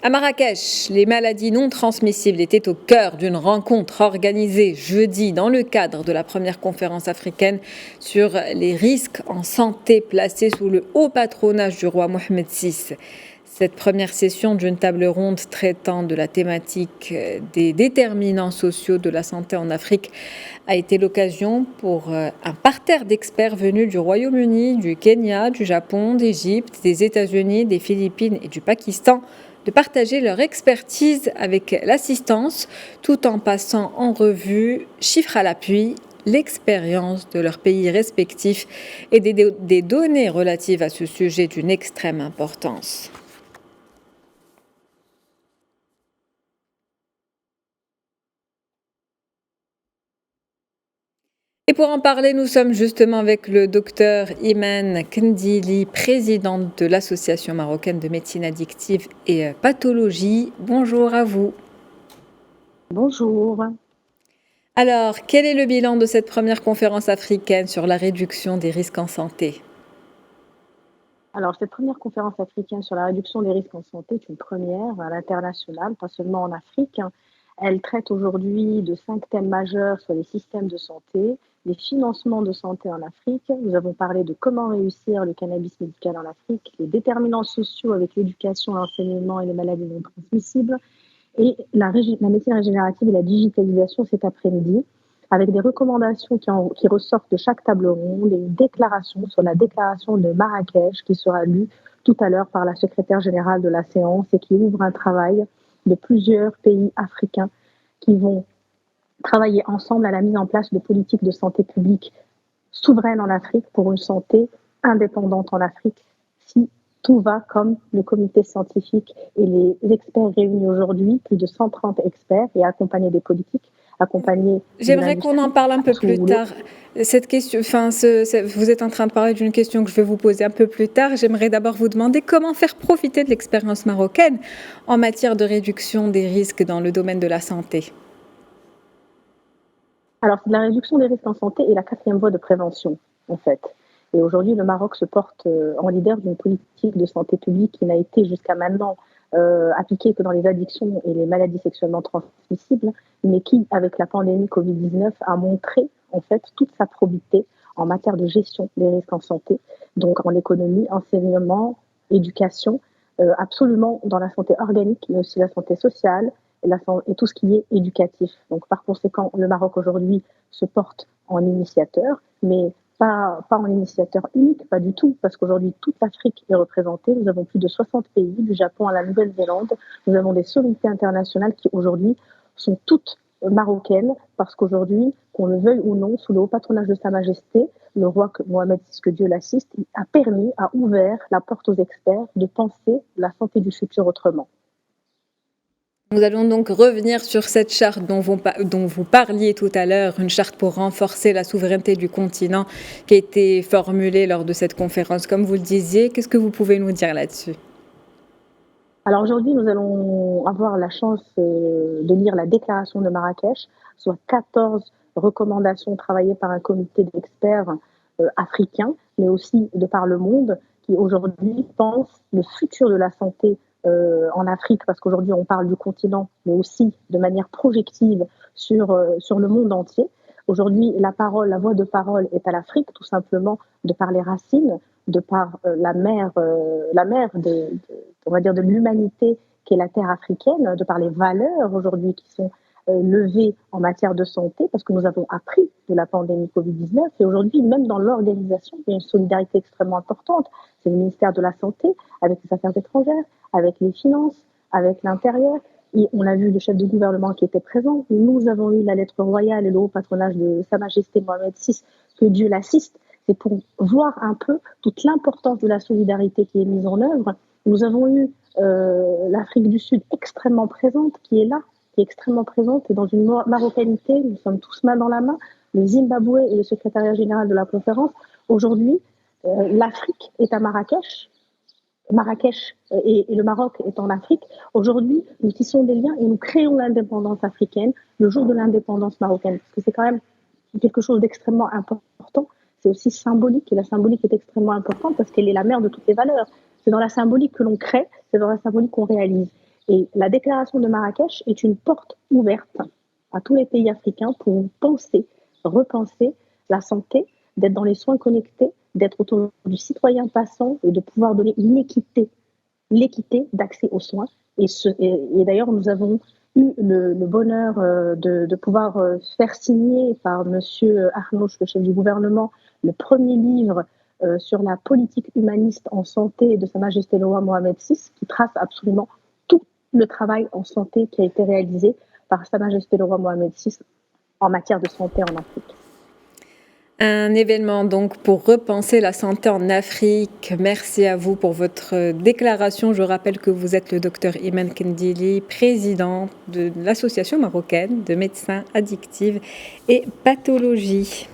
À Marrakech, les maladies non transmissibles étaient au cœur d'une rencontre organisée jeudi dans le cadre de la première conférence africaine sur les risques en santé placée sous le haut patronage du roi Mohamed VI. Cette première session d'une table ronde traitant de la thématique des déterminants sociaux de la santé en Afrique a été l'occasion pour un parterre d'experts venus du Royaume-Uni, du Kenya, du Japon, d'Égypte, des États-Unis, des Philippines et du Pakistan de partager leur expertise avec l'assistance, tout en passant en revue, chiffres à l'appui, l'expérience de leurs pays respectifs et des données relatives à ce sujet d'une extrême importance. Et pour en parler, nous sommes justement avec le docteur Iman Kendili, présidente de l'Association marocaine de médecine addictive et pathologie. Bonjour à vous. Bonjour. Alors, quel est le bilan de cette première conférence africaine sur la réduction des risques en santé ? Alors, cette première conférence africaine sur la réduction des risques en santé est une première à l'international, pas seulement en Afrique. Elle traite aujourd'hui de 5 thèmes majeurs sur les systèmes de santé, les financements de santé en Afrique. Nous avons parlé de comment réussir le cannabis médical en Afrique, les déterminants sociaux avec l'éducation, l'enseignement et les maladies non transmissibles, et la médecine régénérative et la digitalisation cet après-midi, avec des recommandations qui ressortent de chaque table ronde et une déclaration sur la déclaration de Marrakech qui sera lue tout à l'heure par la secrétaire générale de la séance et qui ouvre un travail de plusieurs pays africains qui vont travailler ensemble à la mise en place de politiques de santé publique souveraines en Afrique pour une santé indépendante en Afrique, si tout va comme le comité scientifique et les experts réunis aujourd'hui, plus de 130 experts et accompagnés des politiques, accompagnés. J'aimerais qu'on en parle un peu plus tard. Cette question, vous êtes en train de parler d'une question que je vais vous poser un peu plus tard. J'aimerais d'abord vous demander comment faire profiter de l'expérience marocaine en matière de réduction des risques dans le domaine de la santé. Alors, la réduction des risques en santé est la 4e voie de prévention, en fait. Et aujourd'hui, le Maroc se porte en leader d'une politique de santé publique qui n'a été jusqu'à maintenant appliquée que dans les addictions et les maladies sexuellement transmissibles, mais qui, avec la pandémie Covid-19, a montré en fait toute sa probité en matière de gestion des risques en santé, donc en économie, enseignement, éducation, absolument dans la santé organique, mais aussi la santé sociale, et tout ce qui est éducatif. Donc, par conséquent, le Maroc aujourd'hui se porte en initiateur, mais pas en initiateur unique, pas du tout, parce qu'aujourd'hui, toute l'Afrique est représentée. Nous avons plus de 60 pays, du Japon à la Nouvelle-Zélande. Nous avons des sommités internationales qui, aujourd'hui, sont toutes marocaines, parce qu'aujourd'hui, qu'on le veuille ou non, sous le haut patronage de Sa Majesté, le roi Mohamed VI, que Dieu l'assiste, a ouvert la porte aux experts de penser la santé du futur autrement. Nous allons donc revenir sur cette charte dont vous parliez tout à l'heure, une charte pour renforcer la souveraineté du continent qui a été formulée lors de cette conférence. Comme vous le disiez, qu'est-ce que vous pouvez nous dire là-dessus ? Alors aujourd'hui, nous allons avoir la chance de lire la déclaration de Marrakech, soit 14 recommandations travaillées par un comité d'experts africains, mais aussi de par le monde, qui aujourd'hui pensent le futur de la santé en Afrique, parce qu'aujourd'hui on parle du continent, mais aussi de manière projective sur le monde entier. Aujourd'hui, la voix de parole est à l'Afrique, tout simplement de par les racines, de par la mère on va dire de l'humanité qui est la terre africaine, de par les valeurs aujourd'hui qui sont levées en matière de santé, parce que nous avons appris de la pandémie Covid-19 et aujourd'hui, même dans l'organisation, il y a une solidarité extrêmement importante. C'est le ministère de la Santé avec les Affaires étrangères, avec les Finances, avec l'Intérieur. Et on a vu le chef de gouvernement qui était présent. Nous avons eu la lettre royale et le haut patronage de Sa Majesté Mohamed VI, que Dieu l'assiste. C'est pour voir un peu toute l'importance de la solidarité qui est mise en œuvre. Nous avons eu l'Afrique du Sud extrêmement présente, qui est là, qui est extrêmement présente, et dans une marocanité, nous sommes tous main dans la main, le Zimbabwe et le secrétariat général de la conférence. Aujourd'hui, l'Afrique est à Marrakech, et le Maroc est en Afrique. Aujourd'hui, nous tissons des liens et nous créons l'indépendance africaine le jour de l'indépendance marocaine, parce que c'est quand même quelque chose d'extrêmement important. C'est aussi symbolique, et la symbolique est extrêmement importante parce qu'elle est la mère de toutes les valeurs. C'est dans la symbolique que l'on crée, c'est dans la symbolique qu'on réalise. Et la déclaration de Marrakech est une porte ouverte à tous les pays africains pour penser, repenser la santé, d'être dans les soins connectés, d'être autour du citoyen passant et de pouvoir donner l'équité d'accès aux soins. Et d'ailleurs, nous avons eu le bonheur de pouvoir faire signer par Monsieur Arnouch, le chef du gouvernement, le premier livre sur la politique humaniste en santé de Sa Majesté le roi Mohamed VI, qui trace absolument tout le travail en santé qui a été réalisé par Sa Majesté le roi Mohamed VI en matière de santé en Afrique. Un événement donc pour repenser la santé en Afrique. Merci à vous pour votre déclaration. Je rappelle que vous êtes le docteur Iman Kendili, président de l'Association marocaine de médecins addictifs et pathologie.